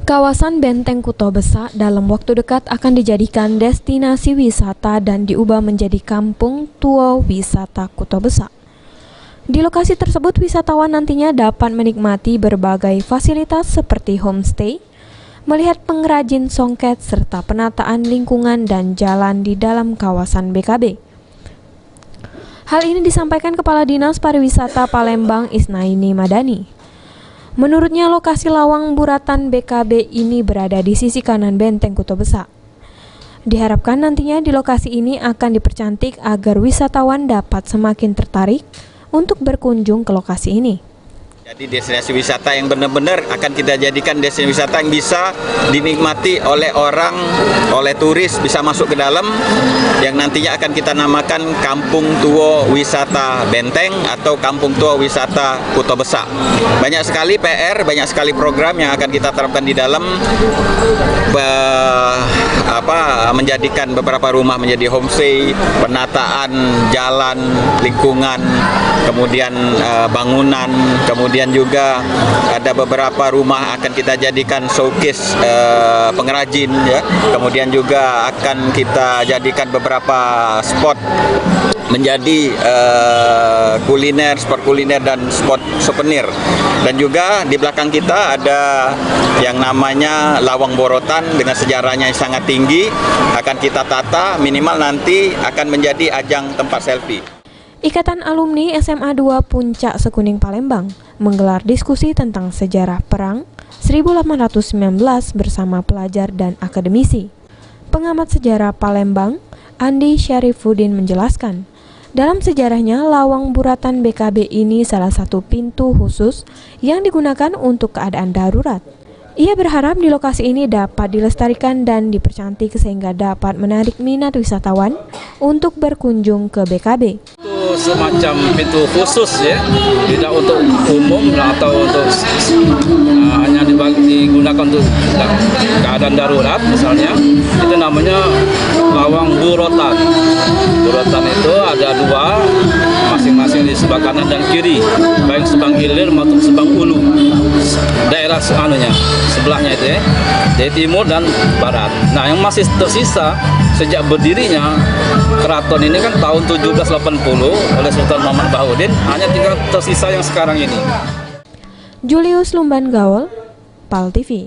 Kawasan Benteng Kuto Besak dalam waktu dekat akan dijadikan destinasi wisata dan diubah menjadi kampung tua wisata Kuto Besak. Di lokasi tersebut, wisatawan nantinya dapat menikmati berbagai fasilitas seperti homestay, melihat pengrajin songket, serta penataan lingkungan dan jalan di dalam kawasan BKB. Hal ini disampaikan Kepala Dinas Pariwisata Palembang Isnaini Madani. Menurutnya, lokasi lawang buratan BKB ini berada di sisi kanan Benteng Kuto Besak. Diharapkan nantinya di lokasi ini akan dipercantik agar wisatawan dapat semakin tertarik untuk berkunjung ke lokasi ini. Jadi destinasi wisata yang benar-benar akan kita jadikan destinasi wisata yang bisa dinikmati oleh orang, oleh turis, bisa masuk ke dalam, yang nantinya akan kita namakan Kampung Tua Wisata Benteng atau Kampung Tua Wisata Kuto Besak. Banyak sekali PR, banyak sekali program yang akan kita terapkan di dalam, menjadikan beberapa rumah menjadi homestay, penataan jalan, lingkungan, kemudian bangunan, kemudian juga ada beberapa rumah akan kita jadikan showcase pengrajin, ya. Kemudian juga akan kita jadikan beberapa spot menjadi kuliner, spot kuliner dan spot souvenir. Dan juga di belakang kita ada yang namanya Lawang Borotan dengan sejarahnya yang sangat tinggi, akan kita tata, minimal nanti akan menjadi ajang tempat selfie. Ikatan Alumni SMA 2 Puncak Sekuning Palembang menggelar diskusi tentang sejarah Perang 1819 bersama pelajar dan akademisi. Pengamat sejarah Palembang, Andi Syarifuddin menjelaskan, dalam sejarahnya lawang buratan BKB ini salah satu pintu khusus yang digunakan untuk keadaan darurat. Ia berharap di lokasi ini dapat dilestarikan dan dipercantik sehingga dapat menarik minat wisatawan untuk berkunjung ke BKB. Semacam pintu khusus, ya, tidak untuk umum atau untuk hanya digunakan untuk keadaan darurat misalnya. Itu namanya lawang burotan. Burotan itu ada dua, masing-masing di sebelah kanan dan kiri, baik Subang Hilir maupun Subang Ulu. Daerah sebelahnya itu, ya, dari timur dan barat. Nah, yang masih tersisa sejak berdirinya keraton ini kan tahun 1780 oleh Sultan Muhammad Bahodin, hanya tinggal tersisa yang sekarang ini. Julius Lumban Gaul, PAL TV.